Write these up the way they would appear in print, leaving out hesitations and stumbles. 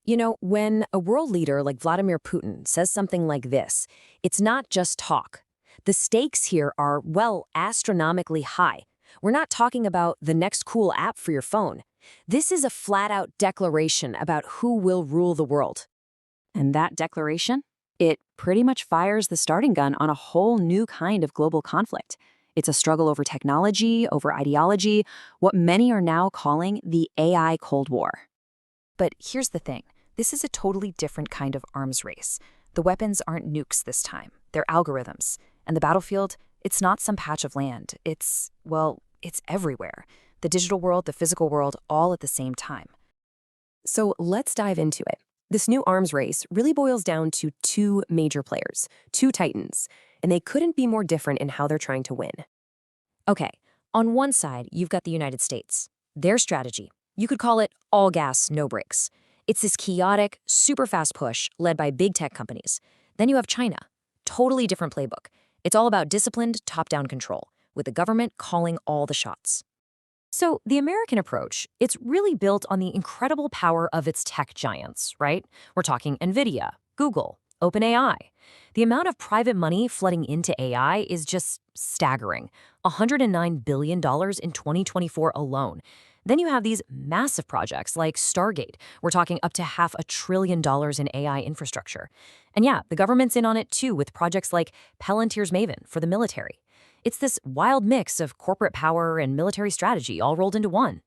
When a world leader like Vladimir Putin says something like this, it's not just talk. The stakes here are, well, astronomically high. We're not talking about the next cool app for your phone. This is a flat-out declaration about who will rule the world. And that declaration? It pretty much fires the starting gun on a whole new kind of global conflict. It's a struggle over technology, over ideology, what many are now calling the AI Cold War. But here's the thing. This is a totally different kind of arms race. The weapons aren't nukes this time. They're algorithms. And the battlefield, it's not some patch of land. It's everywhere. The digital world, the physical world, all at the same time. So let's dive into it. This new arms race really boils down to two major players, two titans, and they couldn't be more different in how they're trying to win. Okay, on one side, you've got the United States. Their strategy, you could call it all gas, no brakes. It's this chaotic, super fast push led by big tech companies. Then you have China, totally different playbook. It's all about disciplined, top-down control, with the government calling all the shots. So the American approach, it's really built on the incredible power of its tech giants, right? We're talking NVIDIA, Google, OpenAI. The amount of private money flooding into AI is just staggering. $109 billion in 2024 alone. Then you have these massive projects like Stargate. We're talking up to $500 billion in AI infrastructure. And yeah, the government's in on it too with projects like Palantir's Maven for the military. It's this wild mix of corporate power and military strategy all rolled into one.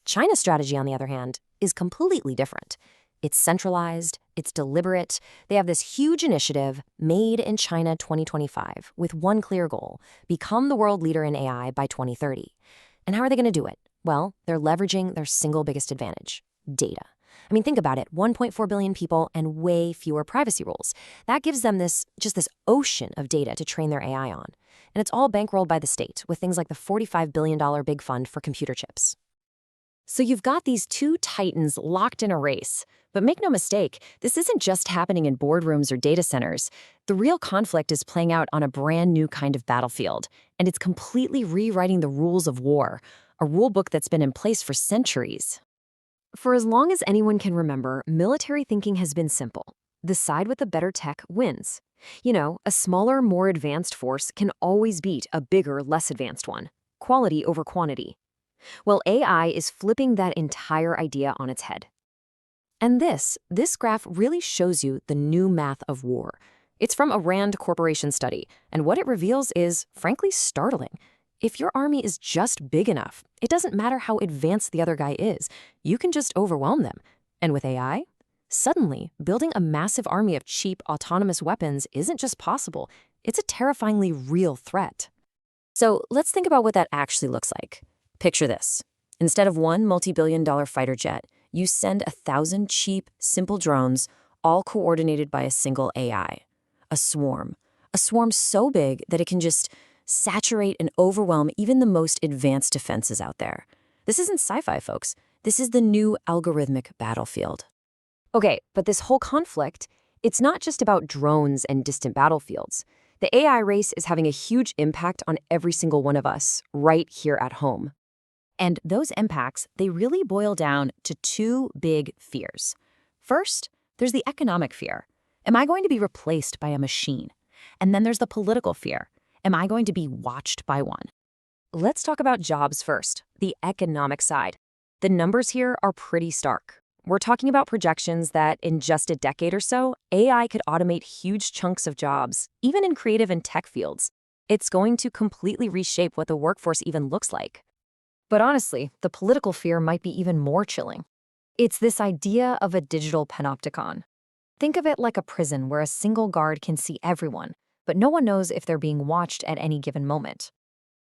China's strategy, on the other hand, is completely different. It's centralized, it's deliberate. They have this huge initiative, Made in China 2025, with one clear goal: become the world leader in AI by 2030. And how are they going to do it? Well, they're leveraging their single biggest advantage: data. I mean, think about it, 1.4 billion people and way fewer privacy rules. That gives them this ocean of data to train their AI on. And it's all bankrolled by the state with things like the $45 billion big fund for computer chips. So you've got these two titans locked in a race. But make no mistake, this isn't just happening in boardrooms or data centers. The real conflict is playing out on a brand new kind of battlefield. And it's completely rewriting the rules of war, a rule book that's been in place for centuries. For as long as anyone can remember, military thinking has been simple. The side with the better tech wins. A smaller, more advanced force can always beat a bigger, less advanced one. Quality over quantity. Well, AI is flipping that entire idea on its head. And this graph really shows you the new math of war. It's from a Rand Corporation study, and what it reveals is, frankly, startling. If your army is just big enough, it doesn't matter how advanced the other guy is. You can just overwhelm them. And with AI, suddenly, building a massive army of cheap, autonomous weapons isn't just possible. It's a terrifyingly real threat. So let's think about what that actually looks like. Picture this. Instead of one multi-billion-dollar fighter jet, you send 1,000 cheap, simple drones, all coordinated by a single AI. A swarm. A swarm so big that it can just saturate and overwhelm even the most advanced defenses out there. This isn't sci-fi, folks. This is the new algorithmic battlefield. Okay, but this whole conflict, it's not just about drones and distant battlefields. The AI race is having a huge impact on every single one of us, right here at home. And those impacts, they really boil down to two big fears. First, there's the economic fear. Am I going to be replaced by a machine? And then there's the political fear. Am I going to be watched by one? Let's talk about jobs first, the economic side. The numbers here are pretty stark. We're talking about projections that in just a decade or so, AI could automate huge chunks of jobs, even in creative and tech fields. It's going to completely reshape what the workforce even looks like. But honestly, the political fear might be even more chilling. It's this idea of a digital panopticon. Think of it like a prison where a single guard can see everyone, but no one knows if they're being watched at any given moment.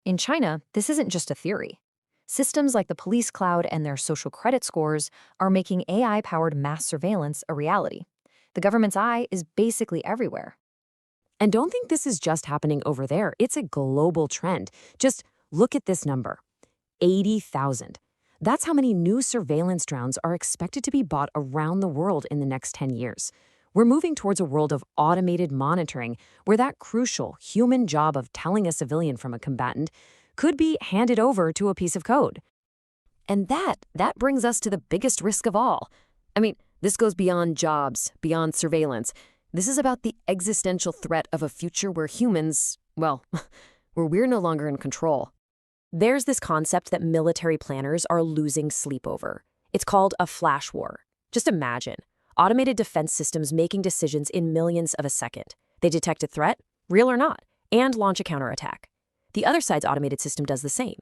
In China, this isn't just a theory. Systems like the police cloud and their social credit scores are making AI-powered mass surveillance a reality. The government's eye is basically everywhere. And don't think this is just happening over there. It's a global trend. Just look at this number. 80,000. That's how many new surveillance drones are expected to be bought around the world in the next 10 years. We're moving towards a world of automated monitoring where that crucial human job of telling a civilian from a combatant could be handed over to a piece of code. And that brings us to the biggest risk of all. I mean, This goes beyond jobs, beyond surveillance. This is about the existential threat of a future where humans, well, where we're no longer in control. There's this concept that military planners are losing sleep over. It's called a flash war. Just imagine, automated defense systems making decisions in millions of a second. They detect a threat, real or not, and launch a counterattack. The other side's automated system does the same.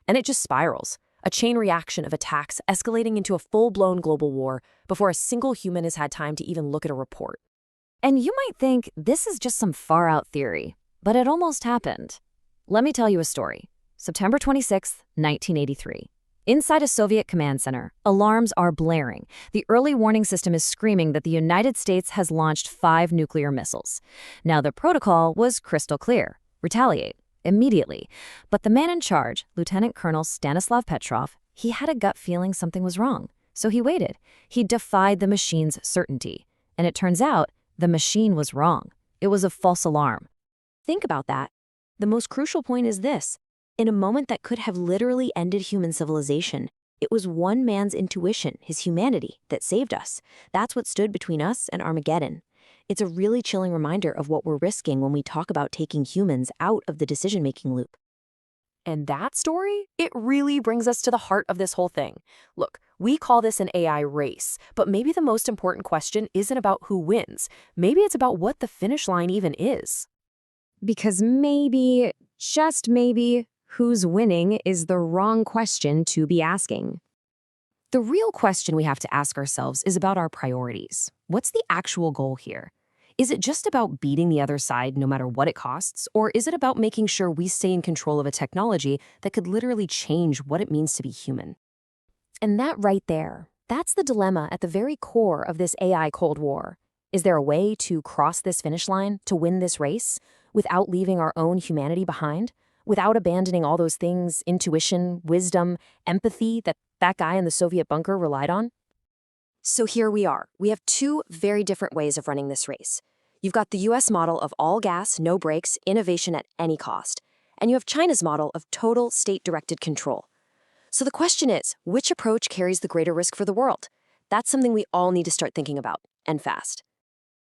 And it just spirals, a chain reaction of attacks escalating into a full-blown global war before a single human has had time to even look at a report. And you might think this is just some far-out theory, but it almost happened. Let me tell you a story. September 26, 1983. Inside a Soviet command center, alarms are blaring. The early warning system is screaming that the United States has launched 5 nuclear missiles. Now, the protocol was crystal clear. Retaliate. Immediately. But the man in charge, Lieutenant Colonel Stanislav Petrov, he had a gut feeling something was wrong. So he waited. He defied the machine's certainty. And it turns out, the machine was wrong. It was a false alarm. Think about that. The most crucial point is this. In a moment that could have literally ended human civilization, it was one man's intuition, his humanity, that saved us. That's what stood between us and Armageddon. It's a really chilling reminder of what we're risking when we talk about taking humans out of the decision-making loop. And that story, it really brings us to the heart of this whole thing. Look, we call this an AI race, but maybe the most important question isn't about who wins. Maybe it's about what the finish line even is. Because maybe, just maybe, who's winning is the wrong question to be asking. The real question we have to ask ourselves is about our priorities. What's the actual goal here? Is it just about beating the other side no matter what it costs, or is it about making sure we stay in control of a technology that could literally change what it means to be human? And that right there, that's the dilemma at the very core of this AI Cold War. Is there a way to cross this finish line, to win this race, without leaving our own humanity behind? Without abandoning all those things, intuition, wisdom, empathy that guy in the Soviet bunker relied on? So here we are. We have 2 very different ways of running this race. You've got the US model of all gas, no brakes, innovation at any cost. And you have China's model of total state-directed control. So the question is, which approach carries the greater risk for the world? That's something we all need to start thinking about, and fast.